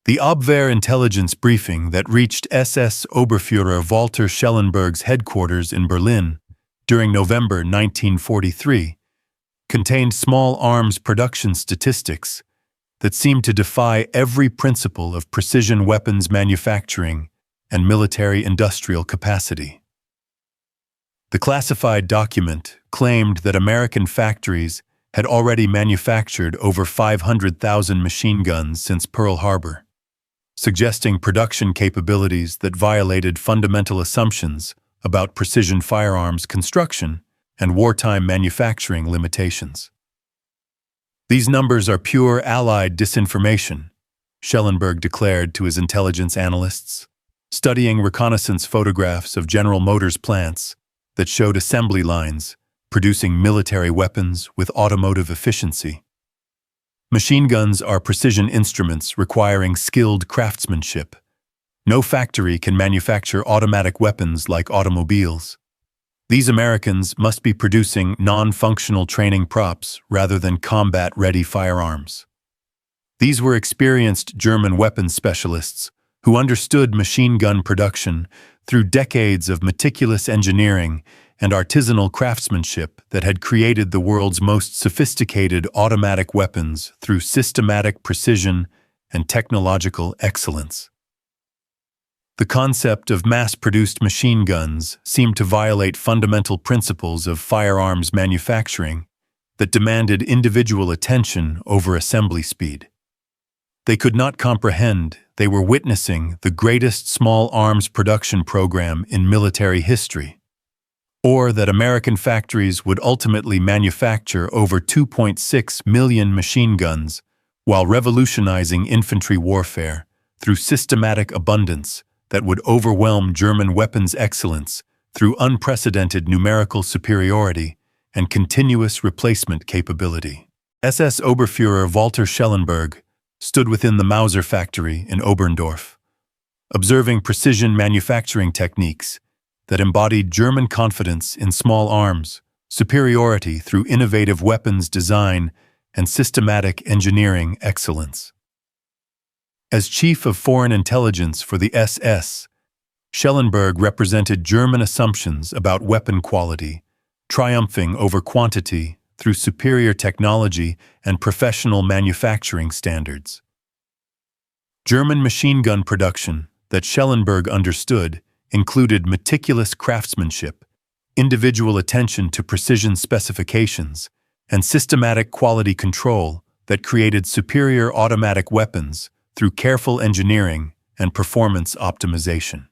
The Abwehr intelligence briefing that reached SS Oberfuhrer Walter Schellenberg's headquarters in Berlin during November 1943 contained small arms production statistics that seemed to defy every principle of precision weapons manufacturing and military-industrial capacity. The classified document claimed that American factories had already manufactured over 500,000 machine guns since Pearl Harbor, suggesting production capabilities that violated fundamental assumptions about precision firearms construction and wartime manufacturing limitations. "These numbers are pure Allied disinformation," Schellenberg declared to his intelligence analysts, studying reconnaissance photographs of General Motors plants that showed assembly lines producing military weapons with automotive efficiency. Machine guns are precision instruments requiring skilled craftsmanship. No factory can manufacture automatic weapons like automobiles. These Americans must be producing non-functional training props rather than combat-ready firearms. These were experienced German weapons specialists who understood machine gun production through decades of meticulous engineering and artisanal craftsmanship that had created the world's most sophisticated automatic weapons through systematic precision and technological excellence. The concept of mass-produced machine guns seemed to violate fundamental principles of firearms manufacturing that demanded individual attention over assembly speed. They could not comprehend they were witnessing the greatest small arms production program in military history, or that American factories would ultimately manufacture over 2.6 million machine guns while revolutionizing infantry warfare through systematic abundance that would overwhelm German weapons excellence through unprecedented numerical superiority and continuous replacement capability. SS Oberfuhrer Walter Schellenberg stood within the Mauser factory in Oberndorf, observing precision manufacturing techniques that embodied German confidence in small arms, superiority through innovative weapons design, and systematic engineering excellence. As Chief of Foreign Intelligence for the SS, Schellenberg represented German assumptions about weapon quality, triumphing over quantity through superior technology and professional manufacturing standards. German machine gun production that Schellenberg understood included meticulous craftsmanship, individual attention to precision specifications, and systematic quality control that created superior automatic weapons through careful engineering and performance optimization.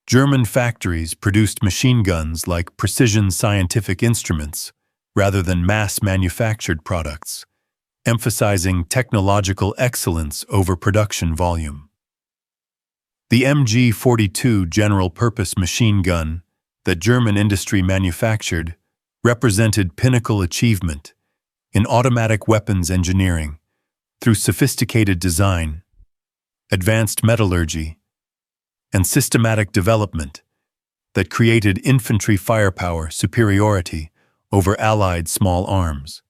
German factories produced machine guns like precision scientific instruments rather than mass-manufactured products, emphasizing technological excellence over production volume. The MG-42 general-purpose machine gun that German industry manufactured represented pinnacle achievement in automatic weapons engineering through sophisticated design, advanced metallurgy, and systematic development that created infantry firepower superiority over Allied small arms.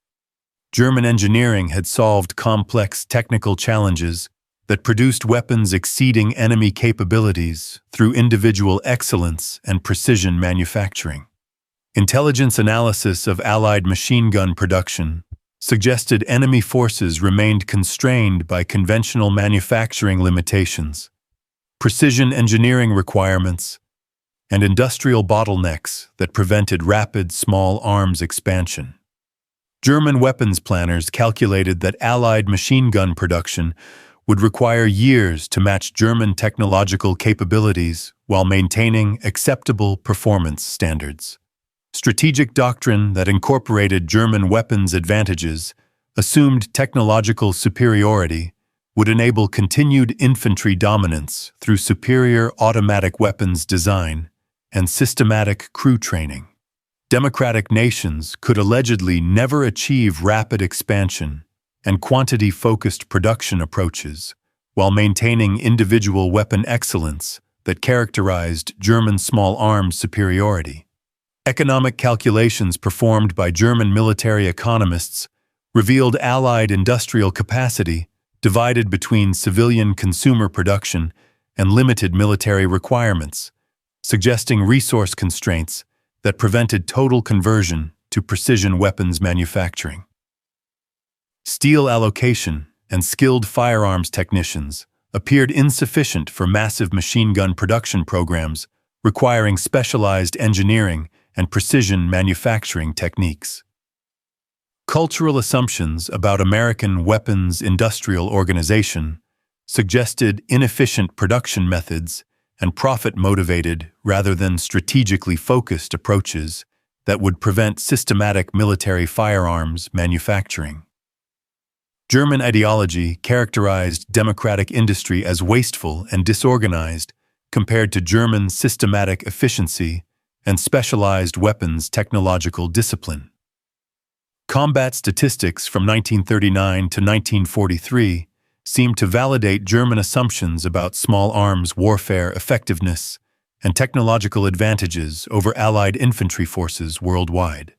German engineering had solved complex technical challenges that produced weapons exceeding enemy capabilities through individual excellence and precision manufacturing. Intelligence analysis of Allied machine gun production suggested enemy forces remained constrained by conventional manufacturing limitations, precision engineering requirements, and industrial bottlenecks that prevented rapid small arms expansion. German weapons planners calculated that Allied machine gun production would require years to match German technological capabilities while maintaining acceptable performance standards. Strategic doctrine that incorporated German weapons advantages, assumed technological superiority, would enable continued infantry dominance through superior automatic weapons design and systematic crew training. Democratic nations could allegedly never achieve rapid expansion and quantity-focused production approaches while maintaining individual weapon excellence that characterized German small arms superiority. Economic calculations performed by German military economists revealed Allied industrial capacity divided between civilian consumer production and limited military requirements, suggesting resource constraints that prevented total conversion to precision weapons manufacturing. Steel allocation and skilled firearms technicians appeared insufficient for massive machine gun production programs requiring specialized engineering and precision manufacturing techniques. Cultural assumptions about American weapons industrial organization suggested inefficient production methods and profit-motivated rather than strategically focused approaches that would prevent systematic military firearms manufacturing. German ideology characterized democratic industry as wasteful and disorganized compared to German systematic efficiency and specialized weapons technological discipline. Combat statistics from 1939 to 1943 seem to validate German assumptions about small arms warfare effectiveness and technological advantages over Allied infantry forces worldwide.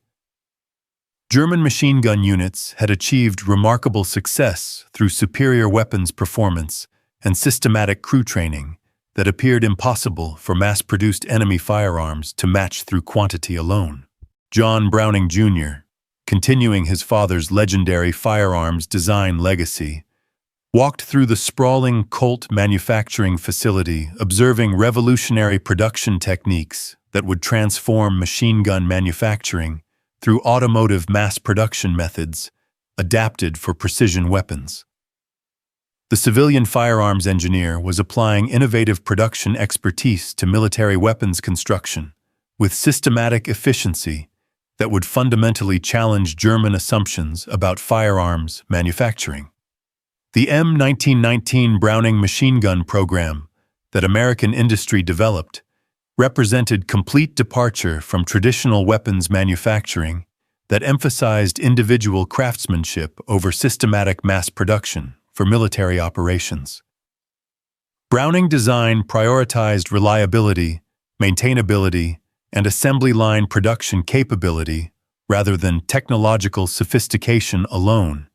German machine gun units had achieved remarkable success through superior weapons performance and systematic crew training that appeared impossible for mass-produced enemy firearms to match through quantity alone. John Browning Jr., continuing his father's legendary firearms design legacy, walked through the sprawling Colt manufacturing facility, observing revolutionary production techniques that would transform machine gun manufacturing through automotive mass production methods adapted for precision weapons. The civilian firearms engineer was applying innovative production expertise to military weapons construction with systematic efficiency that would fundamentally challenge German assumptions about firearms manufacturing. The M1919 Browning machine gun program that American industry developed represented complete departure from traditional weapons manufacturing that emphasized individual craftsmanship over systematic mass production for military operations. Browning design prioritized reliability, maintainability, and assembly line production capability rather than technological sophistication alone,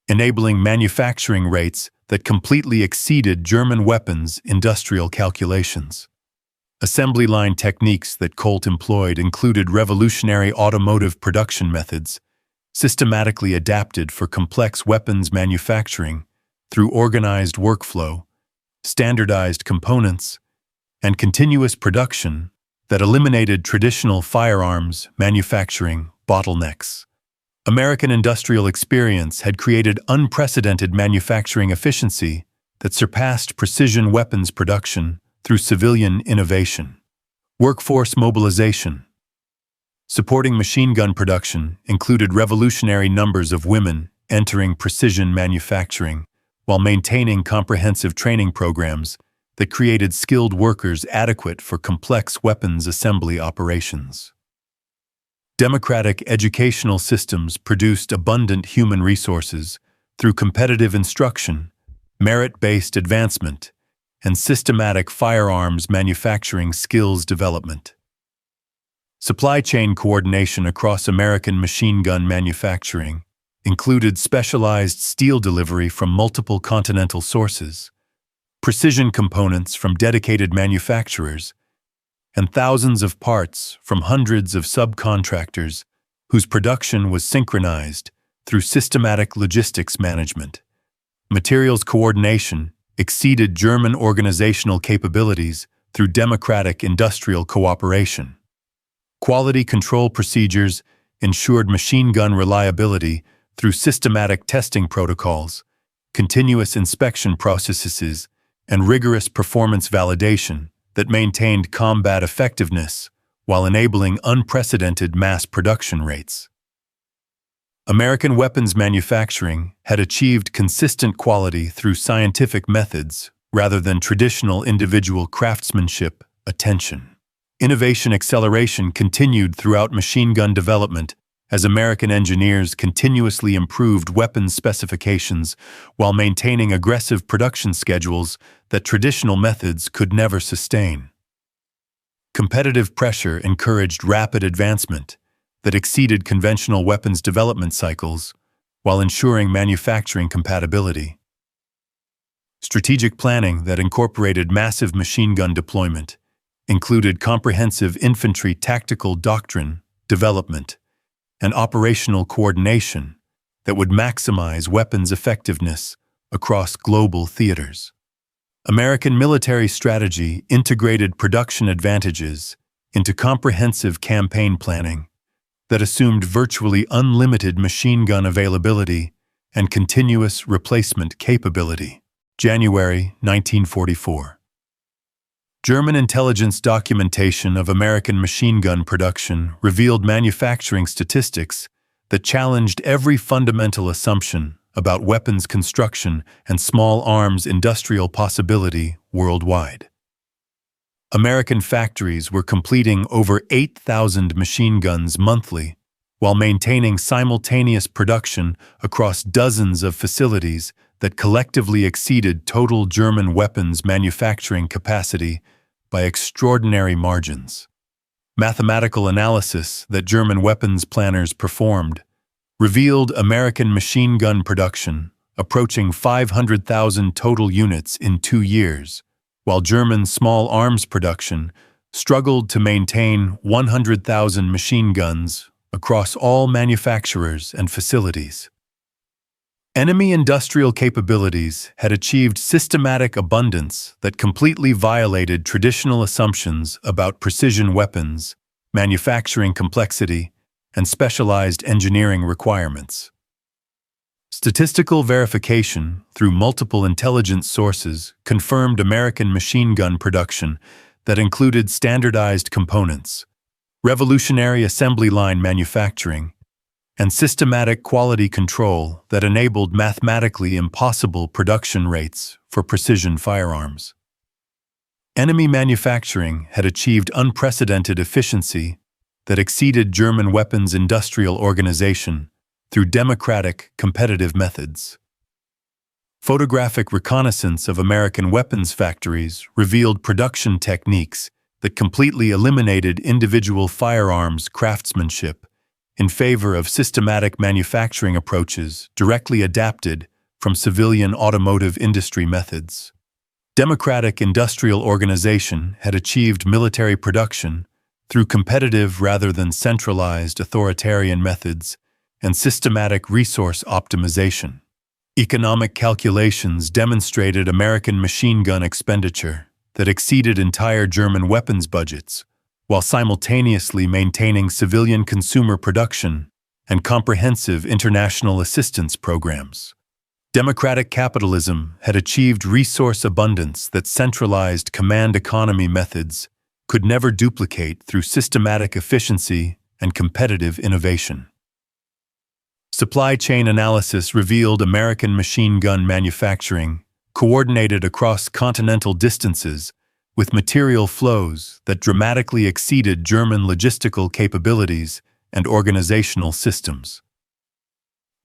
enabling manufacturing rates that completely exceeded German weapons industrial calculations. Assembly line techniques that Colt employed included revolutionary automotive production methods, systematically adapted for complex weapons manufacturing through organized workflow, standardized components, and continuous production that eliminated traditional firearms manufacturing bottlenecks. American industrial experience had created unprecedented manufacturing efficiency that surpassed precision weapons production through civilian innovation. Workforce mobilization. Supporting machine gun production included revolutionary numbers of women entering precision manufacturing while maintaining comprehensive training programs that created skilled workers adequate for complex weapons assembly operations. Democratic educational systems produced abundant human resources through competitive instruction, merit-based advancement, and systematic firearms manufacturing skills development. Supply chain coordination across American machine gun manufacturing included specialized steel delivery from multiple continental sources, precision components from dedicated manufacturers, and thousands of parts from hundreds of subcontractors whose production was synchronized through systematic logistics management. Materials coordination exceeded German organizational capabilities through democratic industrial cooperation. Quality control procedures ensured machine gun reliability through systematic testing protocols, continuous inspection processes, and rigorous performance validation that maintained combat effectiveness while enabling unprecedented mass production rates. American weapons manufacturing had achieved consistent quality through scientific methods rather than traditional individual craftsmanship attention. Innovation acceleration continued throughout machine gun development as American engineers continuously improved weapons specifications while maintaining aggressive production schedules that traditional methods could never sustain. Competitive pressure encouraged rapid advancement that exceeded conventional weapons development cycles while ensuring manufacturing compatibility. Strategic planning that incorporated massive machine gun deployment included comprehensive infantry tactical doctrine development and operational coordination that would maximize weapons effectiveness across global theaters. American military strategy integrated production advantages into comprehensive campaign planning that assumed virtually unlimited machine gun availability and continuous replacement capability. January 1944. German intelligence documentation of American machine gun production revealed manufacturing statistics that challenged every fundamental assumption about weapons construction and small arms industrial possibility worldwide. American factories were completing over 8,000 machine guns monthly while maintaining simultaneous production across dozens of facilities that collectively exceeded total German weapons manufacturing capacity by extraordinary margins. Mathematical analysis that German weapons planners performed revealed American machine gun production approaching 500,000 total units in 2 years, while German small arms production struggled to maintain 100,000 machine guns across all manufacturers and facilities. Enemy industrial capabilities had achieved systematic abundance that completely violated traditional assumptions about precision weapons, manufacturing complexity, and specialized engineering requirements. Statistical verification through multiple intelligence sources confirmed American machine gun production that included standardized components, revolutionary assembly line manufacturing, and systematic quality control that enabled mathematically impossible production rates for precision firearms. Enemy manufacturing had achieved unprecedented efficiency that exceeded German weapons industrial organization through democratic, competitive methods. Photographic reconnaissance of American weapons factories revealed production techniques that completely eliminated individual firearms craftsmanship in favor of systematic manufacturing approaches directly adapted from civilian automotive industry methods. Democratic industrial organization had achieved military production through competitive rather than centralized authoritarian methods and systematic resource optimization. Economic calculations demonstrated American machine gun expenditure that exceeded entire German weapons budgets, while simultaneously maintaining civilian consumer production and comprehensive international assistance programs. Democratic capitalism had achieved resource abundance that centralized command economy methods could never duplicate through systematic efficiency and competitive innovation. Supply chain analysis revealed American machine gun manufacturing coordinated across continental distances with material flows that dramatically exceeded German logistical capabilities and organizational systems.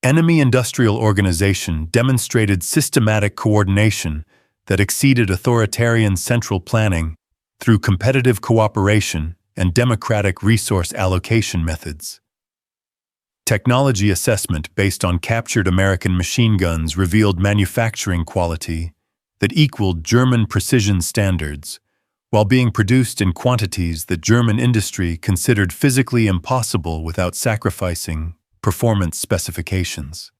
Enemy industrial organization demonstrated systematic coordination that exceeded authoritarian central planning through competitive cooperation and democratic resource allocation methods. Technology assessment based on captured American machine guns revealed manufacturing quality that equaled German precision standards, while being produced in quantities that German industry considered physically impossible without sacrificing performance specifications.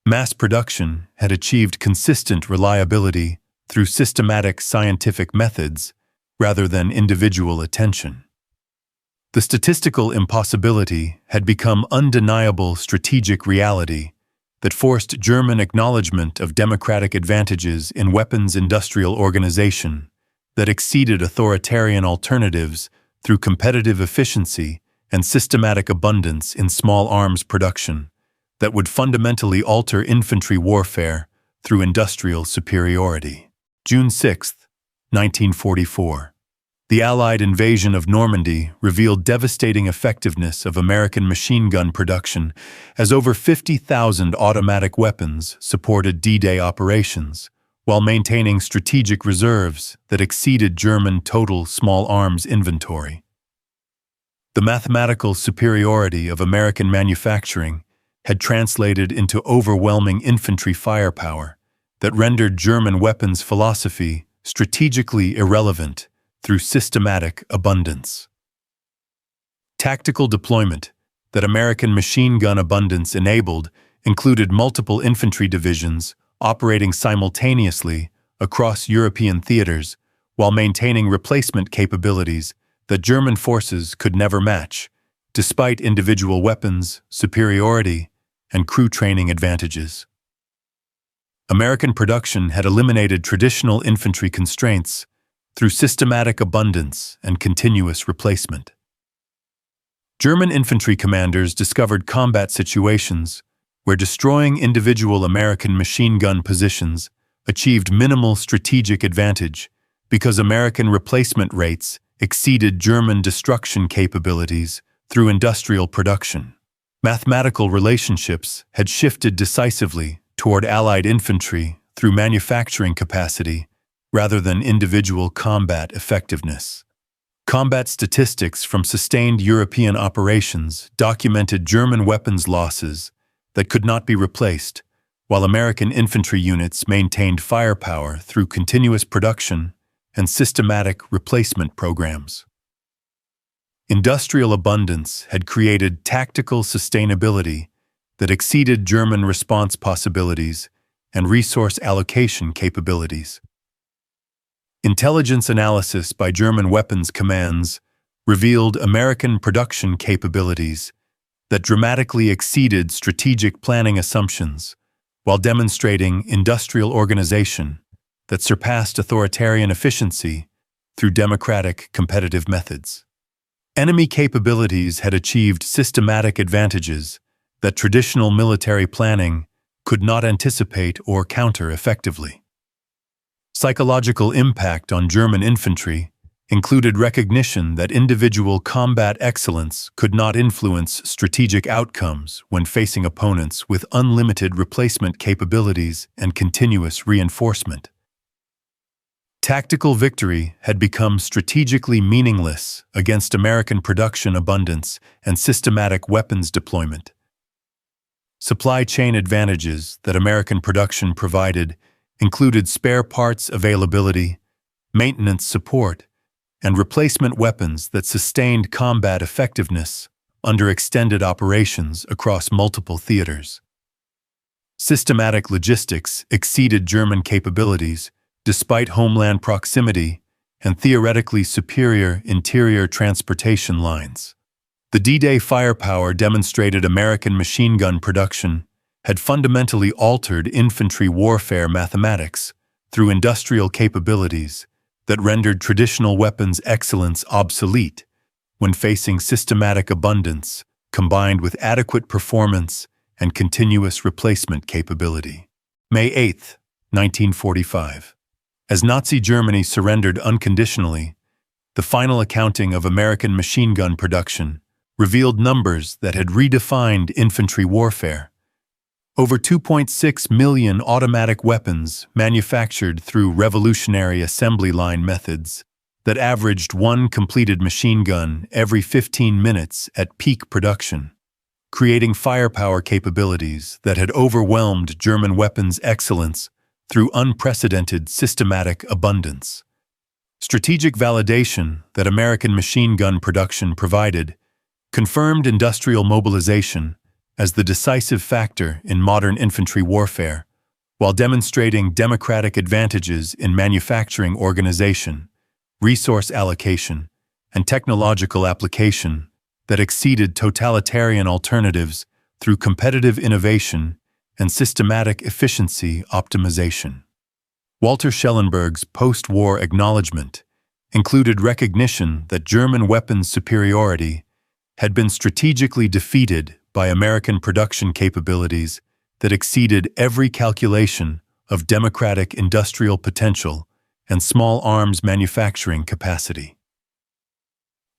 Mass production had achieved consistent reliability through systematic scientific methods rather than individual attention. The statistical impossibility had become undeniable strategic reality that forced German acknowledgement of democratic advantages in weapons industrial organization that exceeded authoritarian alternatives through competitive efficiency and systematic abundance in small arms production that would fundamentally alter infantry warfare through industrial superiority. June 6, 1944. The Allied invasion of Normandy revealed devastating effectiveness of American machine gun production as over 50,000 automatic weapons supported D-Day operations, while maintaining strategic reserves that exceeded German total small arms inventory. The mathematical superiority of American manufacturing had translated into overwhelming infantry firepower that rendered German weapons philosophy strategically irrelevant through systematic abundance. Tactical deployment that American machine gun abundance enabled included multiple infantry divisions operating simultaneously across European theaters while maintaining replacement capabilities that German forces could never match, despite individual weapons, superiority, and crew training advantages. American production had eliminated traditional infantry constraints through systematic abundance and continuous replacement. German infantry commanders discovered combat situations where destroying individual American machine gun positions achieved minimal strategic advantage because American replacement rates exceeded German destruction capabilities through industrial production. Mathematical relationships had shifted decisively toward Allied infantry through manufacturing capacity rather than individual combat effectiveness. Combat statistics from sustained European operations documented German weapons losses that could not be replaced, while American infantry units maintained firepower through continuous production and systematic replacement programs. Industrial abundance had created tactical sustainability that exceeded German response possibilities and resource allocation capabilities. Intelligence analysis by German weapons commands revealed American production capabilities that dramatically exceeded strategic planning assumptions, while demonstrating industrial organization that surpassed authoritarian efficiency through democratic competitive methods. Enemy capabilities had achieved systematic advantages that traditional military planning could not anticipate or counter effectively. Psychological impact on German infantry included recognition that individual combat excellence could not influence strategic outcomes when facing opponents with unlimited replacement capabilities and continuous reinforcement. Tactical victory had become strategically meaningless against American production abundance and systematic weapons deployment. Supply chain advantages that American production provided included spare parts availability, maintenance support, and replacement weapons that sustained combat effectiveness under extended operations across multiple theaters. Systematic logistics exceeded German capabilities despite homeland proximity and theoretically superior interior transportation lines. The D-Day firepower demonstrated American machine gun production had fundamentally altered infantry warfare mathematics through industrial capabilities that rendered traditional weapons excellence obsolete when facing systematic abundance combined with adequate performance and continuous replacement capability. May 8, 1945. As Nazi Germany surrendered unconditionally, the final accounting of American machine gun production revealed numbers that had redefined infantry warfare. Over 2.6 million automatic weapons manufactured through revolutionary assembly line methods that averaged one completed machine gun every 15 minutes at peak production, creating firepower capabilities that had overwhelmed German weapons excellence through unprecedented systematic abundance. Strategic validation that American machine gun production provided confirmed industrial mobilization as the decisive factor in modern infantry warfare, while demonstrating democratic advantages in manufacturing organization, resource allocation, and technological application that exceeded totalitarian alternatives through competitive innovation and systematic efficiency optimization. Walter Schellenberg's post-war acknowledgement included recognition that German weapons superiority had been strategically defeated by American production capabilities that exceeded every calculation of democratic industrial potential and small arms manufacturing capacity.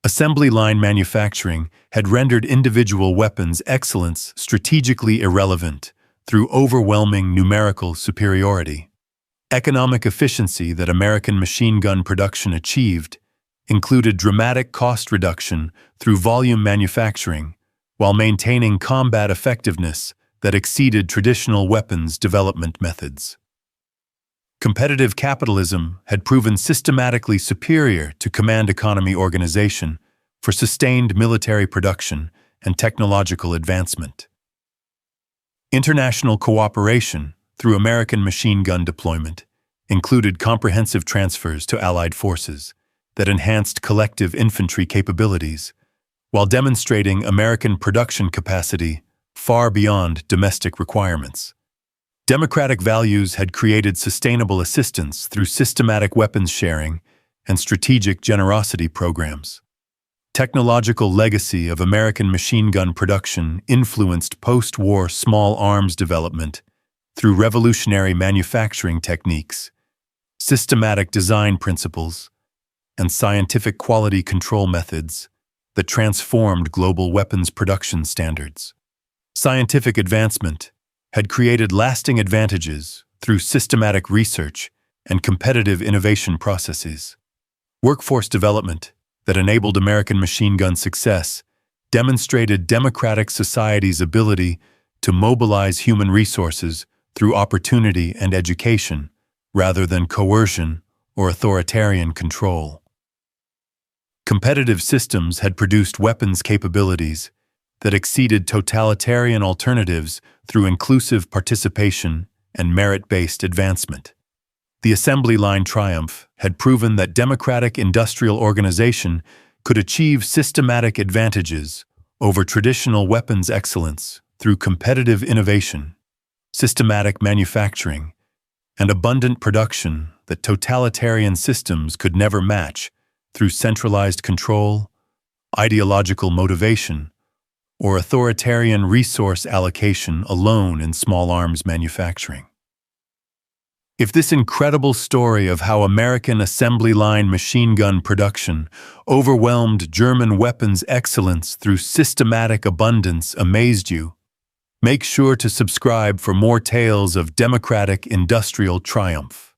Assembly line manufacturing had rendered individual weapons excellence strategically irrelevant through overwhelming numerical superiority. Economic efficiency that American machine gun production achieved included dramatic cost reduction through volume manufacturing, while maintaining combat effectiveness that exceeded traditional weapons development methods. Competitive capitalism had proven systematically superior to command economy organization for sustained military production and technological advancement. International cooperation through American machine gun deployment included comprehensive transfers to Allied forces that enhanced collective infantry capabilities while demonstrating American production capacity far beyond domestic requirements. Democratic values had created sustainable assistance through systematic weapons sharing and strategic generosity programs. Technological legacy of American machine gun production influenced post-war small arms development through revolutionary manufacturing techniques, systematic design principles, and scientific quality control methods that transformed global weapons production standards. Scientific advancement had created lasting advantages through systematic research and competitive innovation processes. Workforce development that enabled American machine gun success demonstrated democratic society's ability to mobilize human resources through opportunity and education rather than coercion or authoritarian control. Competitive systems had produced weapons capabilities that exceeded totalitarian alternatives through inclusive participation and merit-based advancement. The assembly line triumph had proven that democratic industrial organization could achieve systematic advantages over traditional weapons excellence through competitive innovation, systematic manufacturing, and abundant production that totalitarian systems could never match through centralized control, ideological motivation, or authoritarian resource allocation alone in small arms manufacturing. If this incredible story of how American assembly line machine gun production overwhelmed German weapons excellence through systematic abundance amazed you, make sure to subscribe for more tales of democratic industrial triumph.